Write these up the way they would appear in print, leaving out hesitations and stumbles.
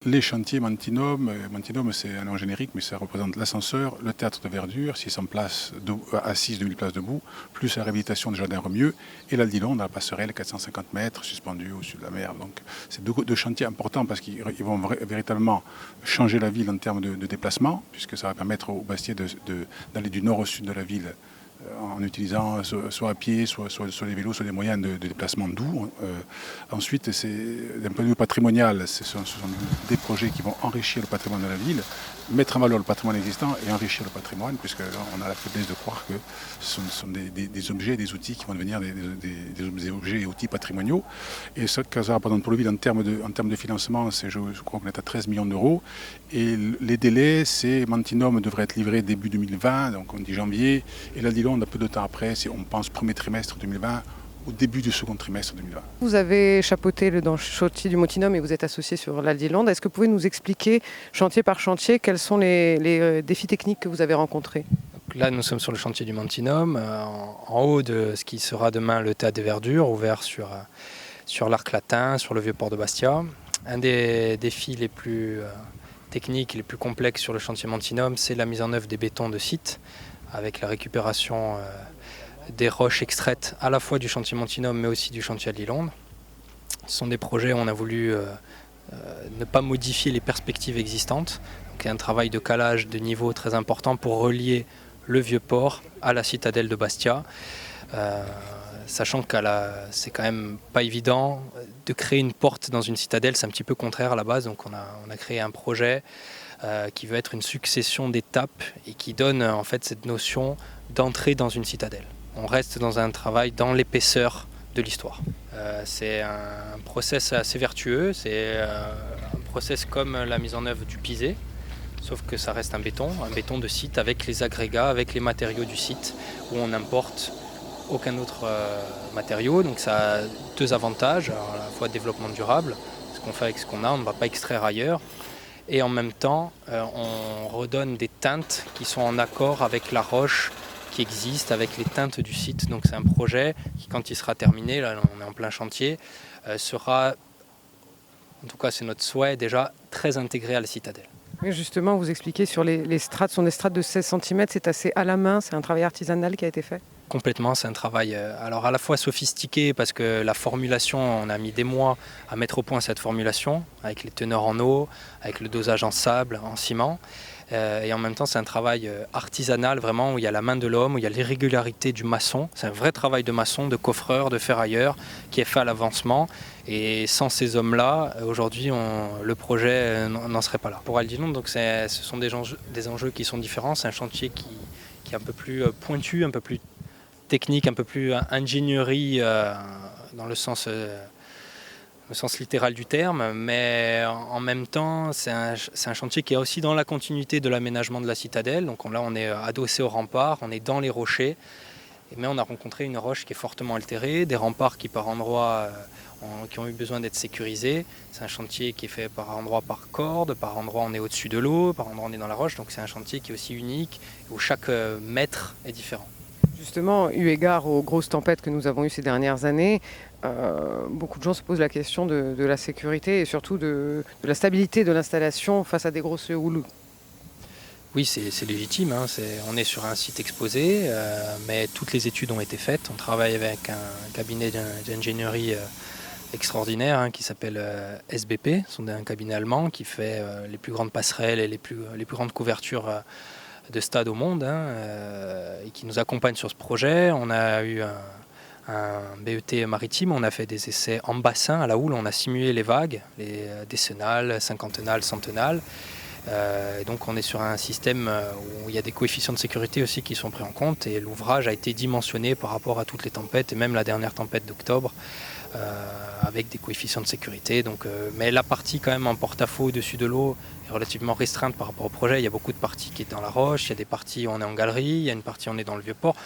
Les chantiers Mantinum, Mantinum c'est un nom générique, mais ça représente l'ascenseur, le théâtre de verdure, 600 places assises, 2000 places debout, plus la réhabilitation du jardin Remieux, et l'Aldilon dans la passerelle, 450 mètres, suspendue au-dessus de la mer. Donc c'est deux chantiers importants parce qu'ils vont véritablement changer la ville en termes de déplacement, puisque ça va permettre aux Bastiais d'aller du nord au sud de la ville en utilisant soit à pied, soit des vélos, soit des moyens de déplacement doux. Ensuite, d'un point de vue patrimonial, ce sont des projets qui vont enrichir le patrimoine de la ville, mettre en valeur le patrimoine existant et enrichir le patrimoine, puisque on a la faiblesse de croire que ce sont des objets, des outils qui vont devenir des objets et outils patrimoniaux. Et ce que ça représente pour le ville en termes de financement, je crois qu'on est à 13 millions d'euros. Et les délais, Mantinum devrait être livré début 2020, donc on dit janvier, et l'Aldilon, on a peu de temps après, on pense premier trimestre 2020, au début du second trimestre 2020. Vous avez chapeauté le chantier du Mantinum et vous êtes associé sur l'Aldilon. Est-ce que vous pouvez nous expliquer, chantier par chantier, quels sont les défis techniques que vous avez rencontrés ? Donc là, nous sommes sur le chantier du Mantinum, en haut de ce qui sera demain le théâtre des verdures, ouvert sur l'Arc Latin, sur le vieux port de Bastia. Un des défis les plus techniques et les plus complexes sur le chantier Mantinum, c'est la mise en œuvre des bétons de site, avec la récupération des roches extraites à la fois du chantier Mantinum mais aussi du chantier Aldilon. Ce sont des projets où on a voulu ne pas modifier les perspectives existantes. Donc il y a un travail de calage de niveau très important pour relier le vieux port à la citadelle de Bastia. Sachant que c'est quand même pas évident de créer une porte dans une citadelle, c'est un petit peu contraire à la base. Donc on a créé un projet qui veut être une succession d'étapes et qui donne en fait cette notion d'entrée dans une citadelle. On reste dans un travail dans l'épaisseur de l'histoire. C'est un process assez vertueux, c'est un process comme la mise en œuvre du pisé, sauf que ça reste un béton de site avec les agrégats, avec les matériaux du site, où on n'importe aucun autre matériau. Donc ça a deux avantages, alors à la fois développement durable, ce qu'on fait avec ce qu'on a, on ne va pas extraire ailleurs, et en même temps on redonne des teintes qui sont en accord avec la roche qui existe, avec les teintes du site. Donc c'est un projet qui, quand il sera terminé, là on est en plein chantier, sera, en tout cas c'est notre souhait, déjà très intégré à la citadelle. Oui, justement, vous expliquez sur les strates, sont des strates de 16 cm, c'est assez à la main, c'est un travail artisanal qui a été fait ? Complètement, c'est un travail alors à la fois sophistiqué parce que la formulation, on a mis des mois à mettre au point cette formulation avec les teneurs en eau, avec le dosage en sable, en ciment. Et en même temps, c'est un travail artisanal vraiment où il y a la main de l'homme, où il y a l'irrégularité du maçon. C'est un vrai travail de maçon, de coffreur, de ferrailleur qui est fait à l'avancement. Et sans ces hommes-là, aujourd'hui, le projet n'en serait pas là. Pour Aldilon, donc, ce sont des enjeux qui sont différents. C'est un chantier qui est un peu plus pointu, un peu plus technique, un peu plus ingénierie dans le sens littéral du terme, mais en même temps, c'est un chantier qui est aussi dans la continuité de l'aménagement de la citadelle. Donc là, on est adossé au rempart, on est dans les rochers, mais on a rencontré une roche qui est fortement altérée, des remparts qui par endroits qui ont eu besoin d'être sécurisés. C'est un chantier qui est fait par endroits par corde, par endroits on est au-dessus de l'eau, par endroits on est dans la roche. Donc c'est un chantier qui est aussi unique, où chaque mètre est différent. Justement, eu égard aux grosses tempêtes que nous avons eues ces dernières années, beaucoup de gens se posent la question de la sécurité et surtout de la stabilité de l'installation face à des grosses houles. Oui, c'est légitime, hein. On est sur un site exposé, mais toutes les études ont été faites. On travaille avec un cabinet d'ingénierie extraordinaire qui s'appelle SBP, c'est un cabinet allemand qui fait les plus grandes passerelles et les plus grandes couvertures de stade au monde et qui nous accompagne sur ce projet. On a eu un BET maritime, on a fait des essais en bassin à la houle, on a simulé les vagues, les décennales, cinquantennales, centennales. Donc on est sur un système où il y a des coefficients de sécurité aussi qui sont pris en compte et l'ouvrage a été dimensionné par rapport à toutes les tempêtes et même la dernière tempête d'octobre avec des coefficients de sécurité. Donc, mais la partie quand même en porte-à-faux au-desdessus de l'eau est relativement restreinte par rapport au projet. Il y a beaucoup de parties qui est dans la roche, il y a des parties où on est en galerie, il y a une partie où on est dans le vieux port.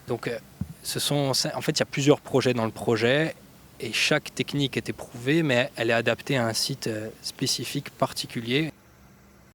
Donc en fait il y a plusieurs projets dans le projet et chaque technique est éprouvée mais elle est adaptée à un site spécifique particulier.